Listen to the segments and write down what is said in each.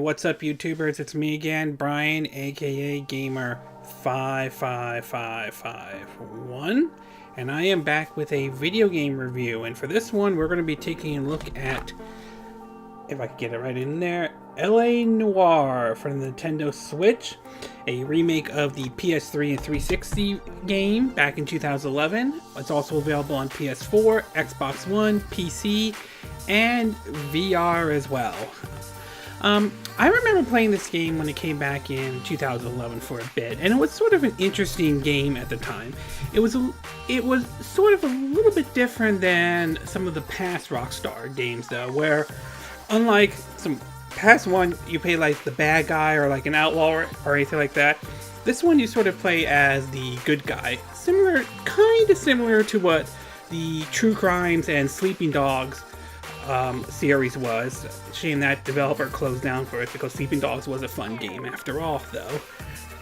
what's up YouTubers? It's me again, Brian, aka Gamer55551, and I am back with a video game review. And for this one, we're going to be taking a look at, if I can get it right in there, Aulx Noire for the Nintendo Switch, a remake of the PS3 and 360 game back in 2011. It's also available on PS4, Xbox One, PC, and VR as well. I remember playing this game when it came back in 2011 for a bit, and it was sort of an interesting game at the time. It was sort of a little bit different than some of the past Rockstar games, though, where unlike some past one, you play like the bad guy or like an outlaw or anything like that. This one you sort of play as the good guy, kind of similar to what the True Crimes and Sleeping Dogs series was. Shame that developer closed down for it, because Sleeping Dogs was a fun game after all, though.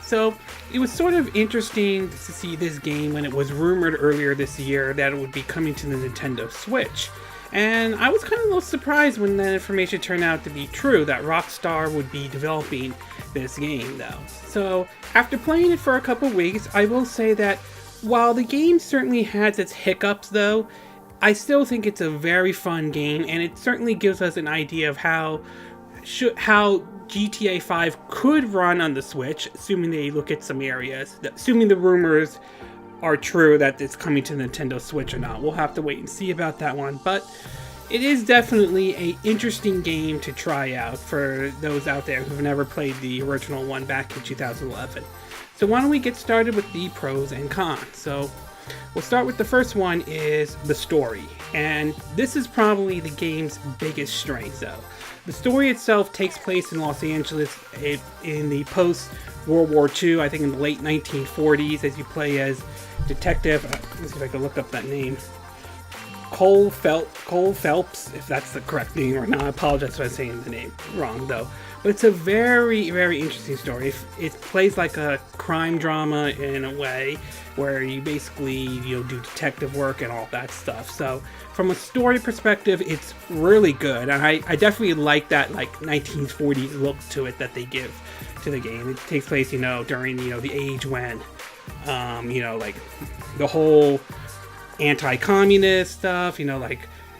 So it was sort of interesting to see this game when it was rumored earlier this year that it would be coming to the Nintendo Switch. And I was kind of a little surprised when that information turned out to be true, that Rockstar would be developing this game, though. So after playing it for a couple weeks, I will say that while the game certainly has its hiccups, though, I still think it's a very fun game, and it certainly gives us an idea of how GTA 5 could run on the Switch, assuming they look at some areas, assuming the rumors are true that it's coming to Nintendo Switch or not. We'll have to wait and see about that one, but it is definitely an interesting game to try out for those out there who've never played the original one back in 2011. So why don't we get started with the pros and cons. So we'll start with the first one, is the story, and this is probably the game's biggest strength, though. The story itself takes place in Los Angeles in the post-World War II, I think in the late 1940s, as you play as Detective, let's see if I can look up that name, Cole Phelps, if that's the correct name or not. I apologize if I'm saying the name wrong, though. But it's a very, very interesting story. It plays like a crime drama in a way, where you basically do detective work and all that stuff. So from a story perspective, it's really good, and I definitely like that like 1940s look to it that they give to the game. It takes place during the age when like the whole anti-communist stuff, the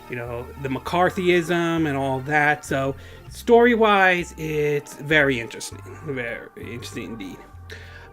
McCarthyism and all that. So story-wise, it's very interesting indeed.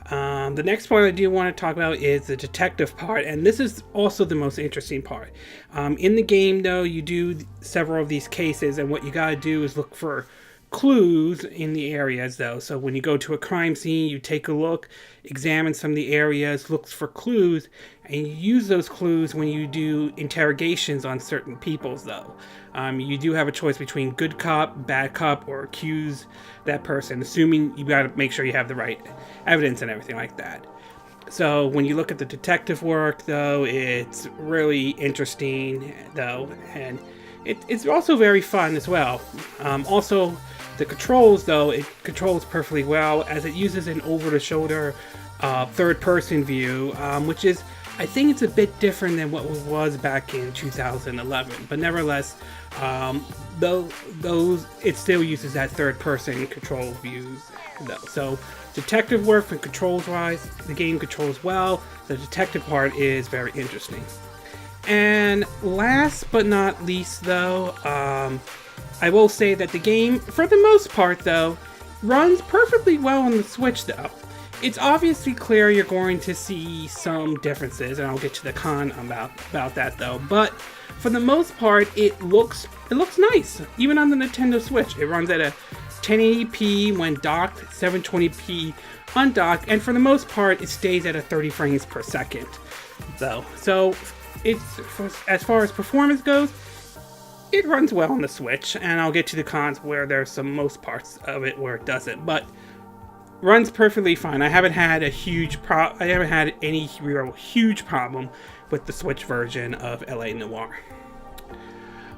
The next part I do want to talk about is the detective part, and this is also the most interesting part. In the game, though, you do several of these cases, and what you gotta do is look for clues in the areas, though. So when you go to a crime scene, you take a look, examine some of the areas, look for clues, and you use those clues when you do interrogations on certain peoples, though. You do have a choice between good cop, bad cop, or accuse that person, assuming you gotta make sure you have the right evidence and everything like that. So when you look at the detective work, though, it's really interesting, though, and it's also very fun as well. Also, the controls, though, it controls perfectly well, as it uses an over-the-shoulder third-person view, which is, I think it's a bit different than what it was back in 2011, but nevertheless, it still uses that third-person control views, though. So detective work and controls-wise, the game controls well. The detective part is very interesting. And last but not least, though, I will say that the game, for the most part, though, runs perfectly well on the Switch, though. It's obviously clear you're going to see some differences, and I'll get to the con about that, though. But for the most part, it looks nice, even on the Nintendo Switch. It runs at a 1080p when docked, 720p undocked, and for the most part, it stays at a 30 frames per second, though. So as far as performance goes, it runs well on the Switch, and I'll get to the cons where there's some most parts of it where it doesn't, but runs perfectly fine. I haven't had any real huge problem with the Switch version of Aulx Noire.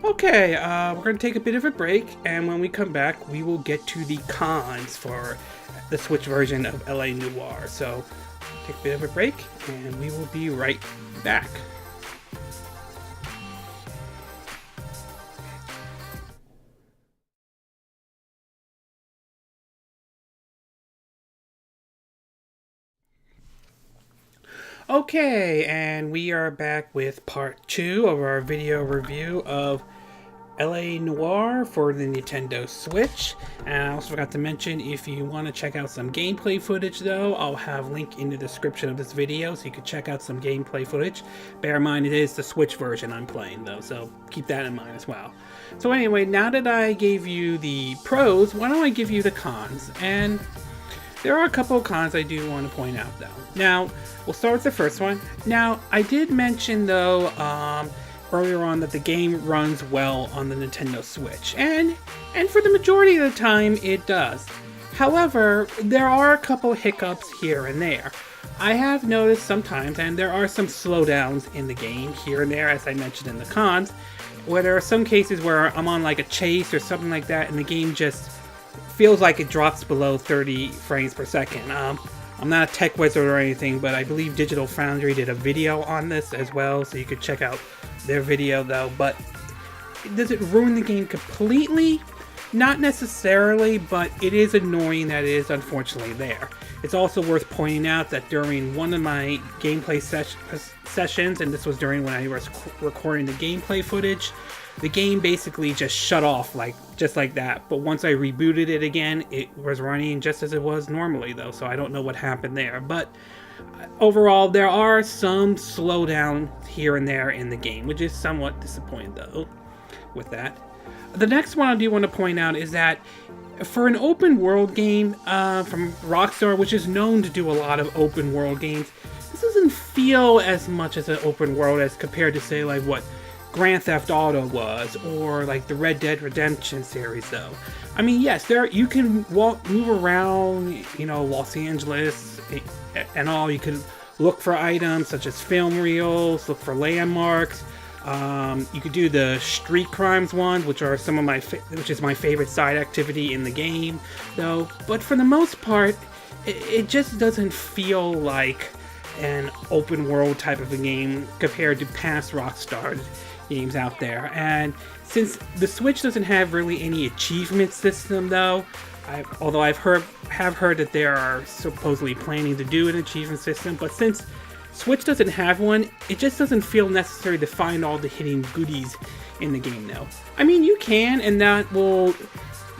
Okay, we're going to take a bit of a break, and when we come back, we will get to the cons for the Switch version of Aulx Noire. So, take a bit of a break, and we will be right back. Okay, and we are back with part 2 of our video review of Aulx Noire for the Nintendo Switch. And I also forgot to mention, if you want to check out some gameplay footage though, I'll have a link in the description of this video so you can check out some gameplay footage. Bear in mind, it is the Switch version I'm playing though, so keep that in mind as well. So anyway, now that I gave you the pros, why don't I give you the cons? And there are a couple of cons I do want to point out though. Now, we'll start with the first one. Now, I did mention though, earlier on that the game runs well on the Nintendo Switch, and for the majority of the time it does. However, there are a couple hiccups here and there. I have noticed sometimes, and there are some slowdowns in the game here and there, as I mentioned in the cons, where there are some cases where I'm on like a chase or something like that, and the game just feels like it drops below 30 frames per second. I'm not a tech wizard or anything, but I believe Digital Foundry did a video on this as well, so you could check out their video though. But does it ruin the game completely? Not necessarily, but it is annoying that it is unfortunately there. It's also worth pointing out that during one of my gameplay sessions, and this was during when I was recording the gameplay footage, the game basically just shut off just like that. But once I rebooted it again, it was running just as it was normally though, so I don't know what happened there. But overall, there are some slowdown here and there in the game, which is somewhat disappointing though with that. The next one I do want to point out is that for an open world game from Rockstar, which is known to do a lot of open world games, this doesn't feel as much as an open world as compared to say like what Grand Theft Auto was, or like the Red Dead Redemption series though. I mean, yes, you can move around, you know, Los Angeles and all. You can look for items such as film reels, look for landmarks. You could do the street crimes ones, which are some of which is my favorite side activity in the game though. But for the most part, it just doesn't feel like an open world type of a game compared to past Rockstar games out there. And since the Switch doesn't have really any achievement system though, although have heard that they are supposedly planning to do an achievement system, but since Switch doesn't have one, it just doesn't feel necessary to find all the hidden goodies in the game though. I mean, you can, and that will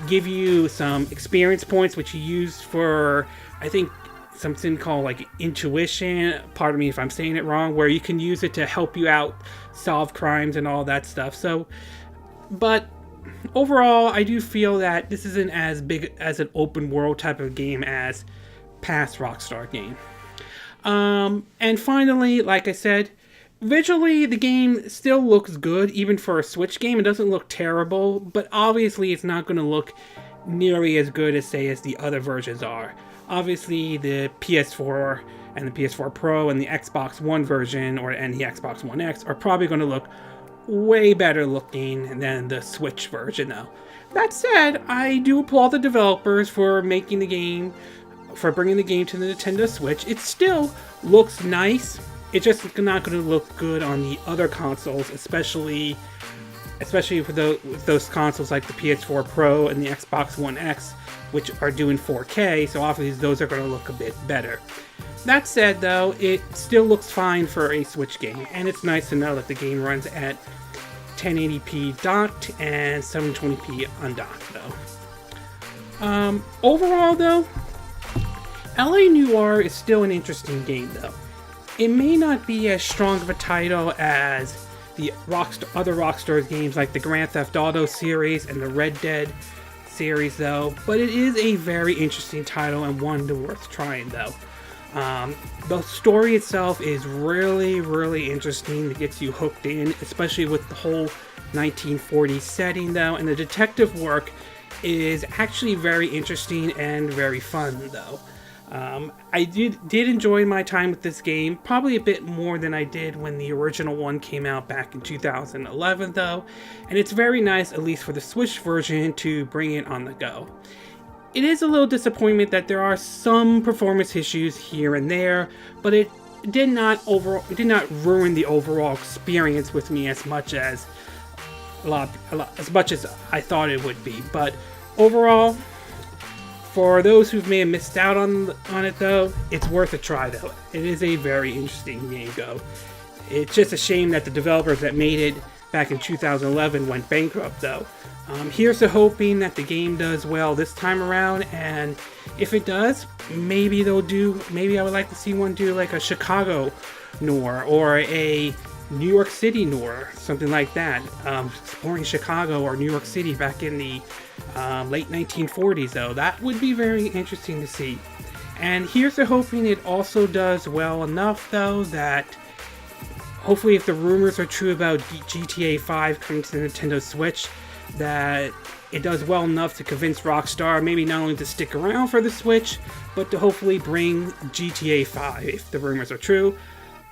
give you some experience points, which you use for, I think, something called like intuition, pardon me if I'm saying it wrong, where you can use it to help you out solve crimes and all that stuff. So, but overall, I do feel that this isn't as big as an open world type of game as past Rockstar game. And finally, like I said, visually the game still looks good even for a Switch game. It doesn't look terrible, but obviously it's not going to look nearly as good as the other versions are. Obviously, the PS4 and the PS4 Pro and the Xbox One version and the Xbox One X are probably going to look way better looking than the Switch version though. That said, I do applaud the developers for bringing the game to the Nintendo Switch. It still looks nice. It's just not going to look good on the other consoles, especially for those consoles like the PS4 Pro and the Xbox One X, which are doing 4K, so obviously those are going to look a bit better. That said though, it still looks fine for a Switch game, and it's nice to know that the game runs at 1080p docked and 720p undocked though. Overall though, Aulx Noire is still an interesting game though. It may not be as strong of a title as the other Rockstar games like the Grand Theft Auto series and the Red Dead series though, but it is a very interesting title and one worth trying though. The story itself is really, really interesting. It gets you hooked in, especially with the whole 1940s setting though, and the detective work is actually very interesting and very fun though. I did enjoy my time with this game, probably a bit more than I did when the original one came out back in 2011 though, and it's very nice, at least for the Switch version, to bring it on the go. It is a little disappointment that there are some performance issues here and there, but it did not ruin the overall experience with me as much as as much as I thought it would be. But overall, For those who may have missed out on it though, it's worth a try though. It is a very interesting game though. It's just a shame that the developers that made it back in 2011 went bankrupt though. Here's to hoping that the game does well this time around, and if it does, maybe I would like to see one do like a Chicago Noire or a New York City Noire, something like that. Exploring Chicago or New York City back in the late 1940s though. That would be very interesting to see. And here's to hoping it also does well enough though that hopefully, if the rumors are true about GTA 5 coming to the Nintendo Switch, that it does well enough to convince Rockstar maybe not only to stick around for the Switch, but to hopefully bring GTA 5 if the rumors are true.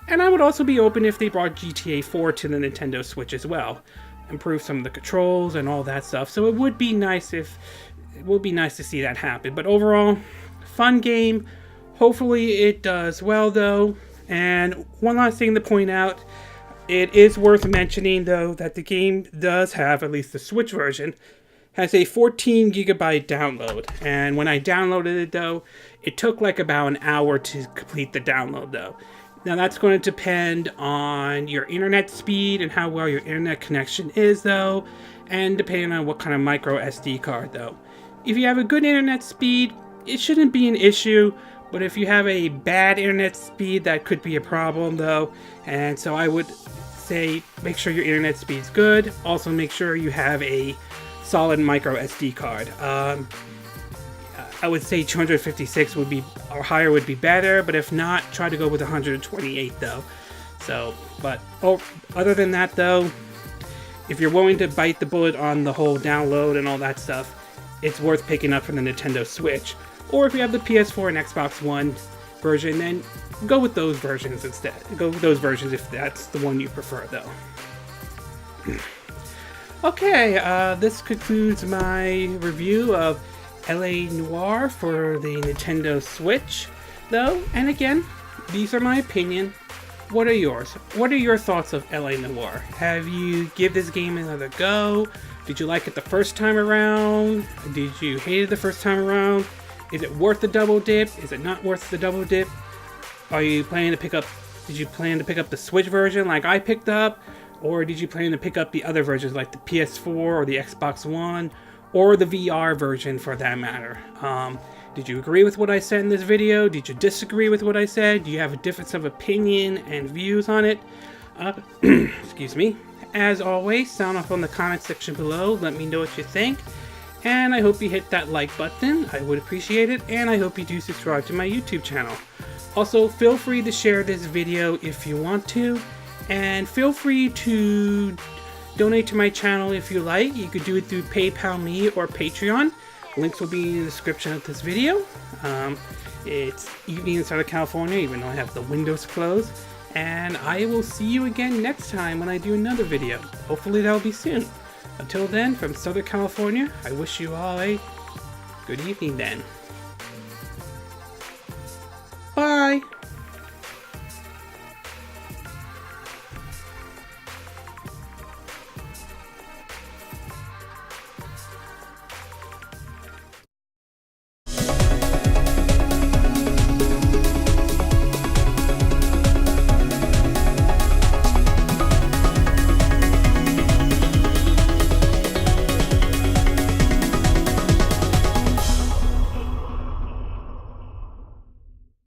And I would also be open if they brought GTA 4 to the Nintendo Switch as well. Improve some of the controls and all that stuff. So it would be nice to see that happen. But overall, fun game. Hopefully it does well though. And one last thing to point out, it is worth mentioning though that the game does have, at least the Switch version, has a 14 gigabyte download. And when I downloaded it though, it took like about an hour to complete the download though. Now that's going to depend on your internet speed and how well your internet connection is though, and depending on what kind of micro SD card though. If you have a good internet speed, it shouldn't be an issue. But if you have a bad internet speed, that could be a problem though. And so I would say make sure your internet speed's good. Also make sure you have a solid micro SD card. I would say 256 would be, or higher would be better, but if not, try to go with 128 though. So, but other than that though, if you're willing to bite the bullet on the whole download and all that stuff, it's worth picking up for the Nintendo Switch. Or if you have the PS4 and Xbox One version, then go with those versions instead. Go with those versions if that's the one you prefer, though. Okay, this concludes my review of Aulx Noire for the Nintendo Switch, though. And again, these are my opinion. What are yours? What are your thoughts of Aulx Noire? Have you give this game another go? Did you like it the first time around? Did you hate it the first time around? Is it worth the double dip? Is it not worth the double dip? Are you planning to pick up, did you plan to pick up the Switch version like I picked up? Or did you plan to pick up the other versions like the PS4 or the Xbox One? Or the VR version for that matter? Did you agree with what I said in this video? Did you disagree with what I said? Do you have a difference of opinion and views on it? Excuse me. As always, sound off on the comment section below. Let me know what you think. And I hope you hit that like button. I would appreciate it. And I hope you do subscribe to my YouTube channel. Also, feel free to share this video if you want to. And feel free to donate to my channel if you like. You could do it through PayPal Me or Patreon. Links will be in the description of this video. It's evening in Southern California, even though I have the windows closed. And I will see you again next time when I do another video. Hopefully that'll be soon. Until then, from Southern California, I wish you all a good evening then.